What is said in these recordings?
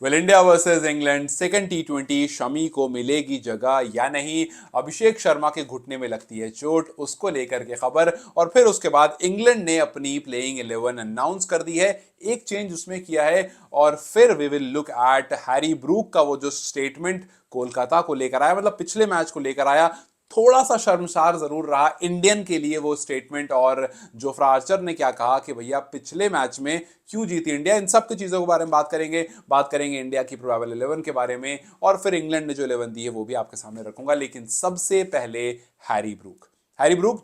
Well India versus England second टी20 शमी को मिलेगी जगह या नहीं। अभिषेक शर्मा के घुटने में लगती है चोट, उसको लेकर के खबर। और फिर उसके बाद इंग्लैंड ने अपनी प्लेइंग 11 अनाउंस कर दी है, एक चेंज उसमें किया है। और फिर we will look at Harry Brook का वो जो स्टेटमेंट कोलकाता को लेकर आया, मतलब पिछले मैच को लेकर आया। थोड़ा सा शर्मसार जरूर रहा इंडियन के लिए वो स्टेटमेंट। और जोफ्रा आर्चर ने क्या कहा कि भैया पिछले मैच में क्यों जीती इंडिया, इन सब की चीजों के बारे में बात करेंगे इंडिया की प्रोबेबल 11 के बारे में। और फिर इंग्लैंड ने जो 11 दी है वो भी आपके सामने रखूंगा, लेकिन सबसे पहले हैरी ब्रूक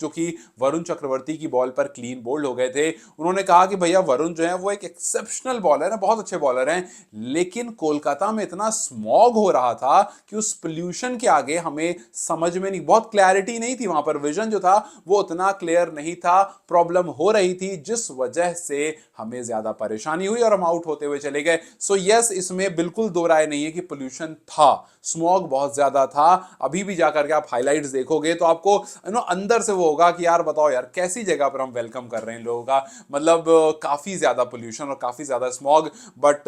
जो कि वरुण चक्रवर्ती की बॉल पर क्लीन बोल्ड हो गए थे, उन्होंने कहा कि भैया वरुण जो है वो एक एक्सेप्शनल बॉलर है, बहुत अच्छे बॉलर हैं, लेकिन कोलकाता में इतना स्मॉग हो रहा था कि उस पोल्यूशन के आगे हमें समझ में नहीं, बहुत क्लैरिटी नहीं थी वहां पर, विजन जो था वो उतना क्लियर नहीं था, प्रॉब्लम हो रही थी जिस वजह से हमें ज्यादा परेशानी हुई और हम आउट होते हुए चले गए। सो यस, इसमें बिल्कुल दो राय नहीं है कि पोल्यूशन था, स्मॉग बहुत ज्यादा था। अभी भी जाकर के आप हाइलाइट्स देखोगे तो आपको अंदर से वो होगा कि यार बताओ यार कैसी जगह पर हम वेलकम कर रहे हैं लोगों का, मतलब काफी ज्यादा पोल्यूशन और काफी ज्यादा स्मॉग। बट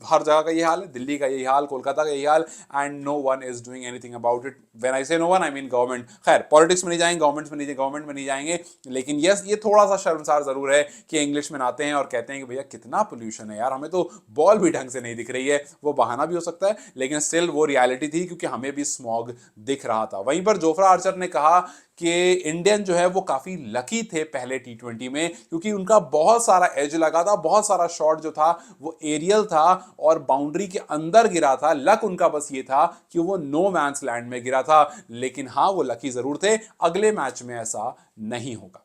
हर जगह का ये हाल है, दिल्ली का यही हाल, कोलकाता का यही हाल, and no one is doing anything about it. When I say no one I mean government. खैर पॉलिटिक्स में नहीं जाएंगे, गवर्नमेंट में नहीं जाएंगे, लेकिन यस ये थोड़ा सा शर्मसार जरूर है कि इंग्लिश में आते हैं और कहते हैं कि भैया कितना पोल्यूशन है यार, हमें तो बॉल भी ढंग से नहीं दिख रही है। वो बहाना भी हो सकता है, लेकिन स्टिल वो रियलिटी थी क्योंकि हमें भी स्मॉग दिख रहा था। वहीं पर जोफ्रा आर्चर ने कहा कि इंडियन जो है वो काफी लकी थे पहले टी20 में, क्योंकि उनका बहुत सारा एज लगा था, बहुत सारा शॉट जो था वो एरियल था और बाउंड्री के अंदर गिरा था। लक उनका बस ये था कि वो नो मैंस लैंड में गिरा था, लेकिन हाँ वो लकी जरूर थे। अगले मैच में ऐसा नहीं होगा।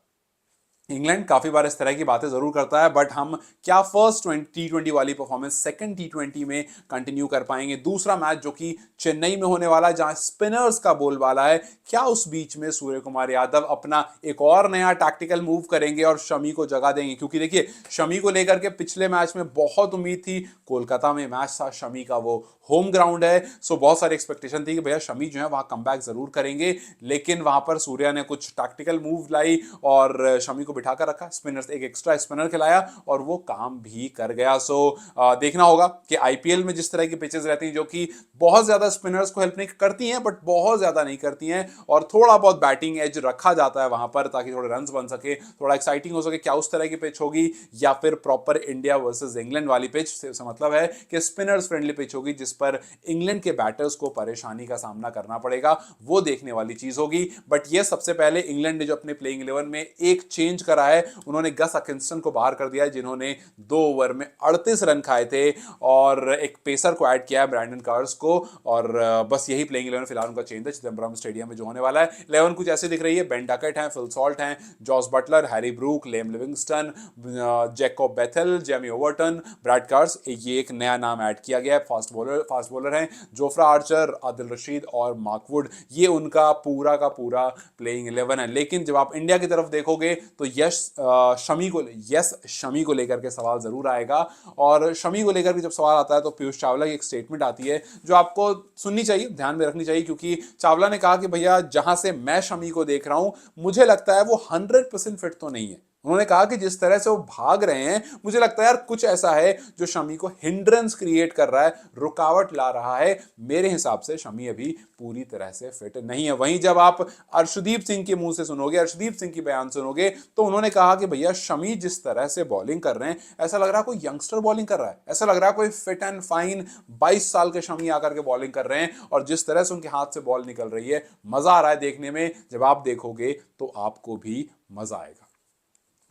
इंग्लैंड काफी बार इस तरह की बातें जरूर करता है, बट हम क्या फर्स्ट टी20 वाली परफॉर्मेंस सेकंड टी20 में कंटिन्यू कर पाएंगे? दूसरा मैच जो कि चेन्नई में होने वाला है, जहां स्पिनर्स का बोलबाला है, क्या उस बीच में सूर्य कुमार यादव अपना एक और नया टैक्टिकल मूव करेंगे और शमी को जगह देंगे? क्योंकि देखिए शमी को लेकर के पिछले मैच में बहुत उम्मीद थी, कोलकाता में मैच था, शमी का वो होम ग्राउंड है, सो बहुत सारी एक्सपेक्टेशन थी कि भैया शमी जो है वहां कमबैक जरूर करेंगे। लेकिन वहां पर सूर्या ने कुछ टैक्टिकल मूव लाई और शमी को बिठाकर रखा, स्पिनर्स एक एक्स्ट्रा स्पिनर खिलाया और वो काम भी कर गया। सो देखना होगा कि आईपीएल में जिस तरह की पिचेस रहती हैं जो कि बहुत ज्यादा स्पिनर्स को हेल्प नहीं करती हैं, बट बहुत ज्यादा नहीं करती हैं, और थोड़ा बहुत बैटिंग एज रखा जाता है वहां पर ताकि थोड़े रन बन सके, थोड़ा एक्साइटिंग हो सके, क्या उस तरह की पिच होगी या फिर प्रॉपर इंडिया वर्सेस इंग्लैंड वाली पिच? से मतलब है कि स्पिनर्स फ्रेंडली पिच होगी जिस पर इंग्लैंड के बैटर्स को परेशानी का सामना करना पड़ेगा, वो देखने वाली चीज होगी। बट ये सबसे पहले इंग्लैंड ने जो अपने प्लेइंग 11 में एक चेंज करा है, उन्होंने गस अकिंस्टन को बाहर कर दिया है जिन्होंने 2 ओवर में 38 रन खाए थे, और एक पेसर को ऐड किया है ब्रैंडन कार्स को। और बस यही प्लेइंग 11 फिलहाल उनका चेंज है चिदम्बरम स्टेडियम में जो होने वाला है। 11 कुछ ऐसे दिख रही है, बेन डकेट हैं, फिल सॉल्ट हैं, Jos Buttler, Harry Brook, Liam Livingstone, Jacob Bethell, Jamie Overton, Brydon Carse, ये एक नया नाम ऐड किया गया है। फास्ट बॉलर हैं जोफ्रा आर्चर, आदिल रशीद और मार्कवुड, ये उनका पूरा का पूरा प्लेइंग 11 है। लेकिन जब आप इंडिया की तरफ देखोगे तो शमी को लेकर के सवाल जरूर आएगा। और शमी को लेकर के जब सवाल आता है तो पीयूष चावला की एक स्टेटमेंट आती है जो आपको सुननी चाहिए, ध्यान में रखनी चाहिए, क्योंकि चावला ने कहा कि भैया जहां से मैं शमी को देख रहा हूं मुझे लगता है वो 100% फिट तो नहीं है। उन्होंने कहा कि जिस तरह से वो भाग रहे हैं मुझे लगता है यार कुछ ऐसा है जो शमी को हिंड्रेंस क्रिएट कर रहा है, रुकावट ला रहा है। मेरे हिसाब से शमी अभी पूरी तरह से फिट नहीं है। वहीं जब आप अर्शदीप सिंह के मुंह से सुनोगे, अर्शदीप सिंह की बयान सुनोगे, तो उन्होंने कहा कि भैया शमी जिस तरह से बॉलिंग कर रहे हैं ऐसा लग रहा है कोई यंगस्टर बॉलिंग कर रहा है, ऐसा लग रहा है कोई फिट एंड फाइन 22 साल के शमी आकर के बॉलिंग कर रहे हैं। और जिस तरह से उनके हाथ से बॉल निकल रही है मजा आ रहा है देखने में, जब आप देखोगे तो आपको भी मजा आएगा।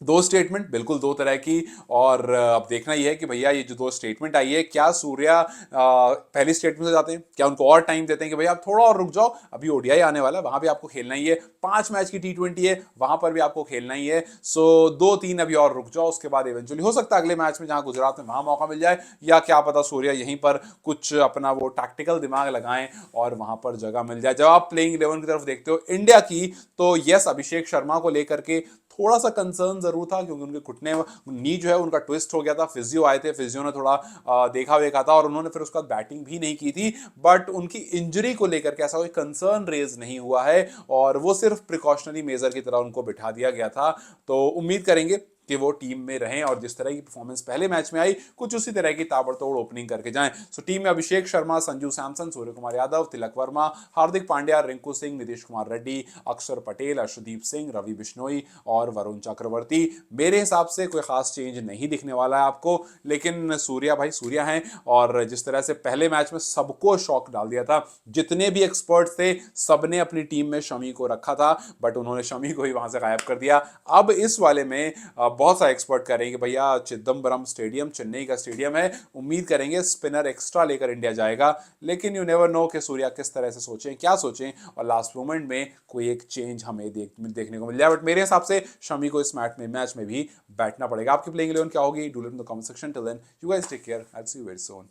दो स्टेटमेंट बिल्कुल दो तरह की, और अब देखना यह है कि भैया ये जो दो स्टेटमेंट आई है, क्या सूर्या पहली स्टेटमेंट से जाते हैं, क्या उनको और टाइम देते हैं कि भैया आप थोड़ा और रुक जाओ, अभी ओडीआई आने वाला है, वहां भी आपको खेलना ही है, 5 मैच की टी20 है, वहां पर भी आपको खेलना ही है, सो 2-3 अभी और रुक जाओ, उसके बाद इवेंचुअली हो सकता है अगले मैच में जहां गुजरात में वहां मौका मिल जाए, या क्या पता सूर्या यहीं पर कुछ अपना वो टैक्टिकल दिमाग लगाएं और वहां पर जगह मिल जाए। जब आप प्लेइंग 11 की तरफ देखते हो इंडिया की, तो यस अभिषेक शर्मा को लेकर के थोड़ा सा कंसर्न जरूर था, क्योंकि उनके घुटने नी जो है उनका ट्विस्ट हो गया था, फिजियो आए थे, फिजियो ने थोड़ा देखा वेखा था और उन्होंने फिर उसके बाद बैटिंग भी नहीं की थी। बट उनकी इंजरी को लेकर के ऐसा कोई कंसर्न रेज नहीं हुआ है और वो सिर्फ प्रिकॉशनरी मेजर की तरह उनको बिठा दिया गया था। तो उम्मीद करेंगे कि वो टीम में रहें और जिस तरह की परफॉर्मेंस पहले मैच में आई कुछ उसी तरह की ताबड़तोड़ ओपनिंग करके जाएं। सो टीम में अभिषेक शर्मा, संजू सैमसन, सूर्य कुमार यादव, तिलक वर्मा, हार्दिक पांड्या, रिंकू सिंह, नीतीश कुमार रेड्डी, अक्षर पटेल, अर्शदीप सिंह, रवि बिश्नोई और वरुण चक्रवर्ती। मेरे हिसाब से कोई खास चेंज नहीं दिखने वाला है आपको, लेकिन सूर्या भाई सूर्या हैं और जिस तरह से पहले मैच में सबको शॉक डाल दिया था, जितने भी एक्सपर्ट्स थे सबने अपनी टीम में शमी को रखा था, बट उन्होंने शमी को ही वहां से गायब कर दिया। अब इस वाले में बहुत सारे एक्सपर्ट कह रहे हैं कि भैया चिदम्बरम स्टेडियम चेन्नई का स्टेडियम है, उम्मीद करेंगे स्पिनर एक्स्ट्रा लेकर इंडिया जाएगा, लेकिन यू नेवर नो कि सूर्या किस तरह से सोचें, क्या सोचें और लास्ट मोमेंट में कोई एक चेंज हमें देखने को मिल जाए। बट मेरे हिसाब से शमी को इस मैच में भी बैठना पड़ेगा। आपकी प्लेइंग 11 क्या होगी? Do let in the comment section. Till then you guys take care, I will see you very soon.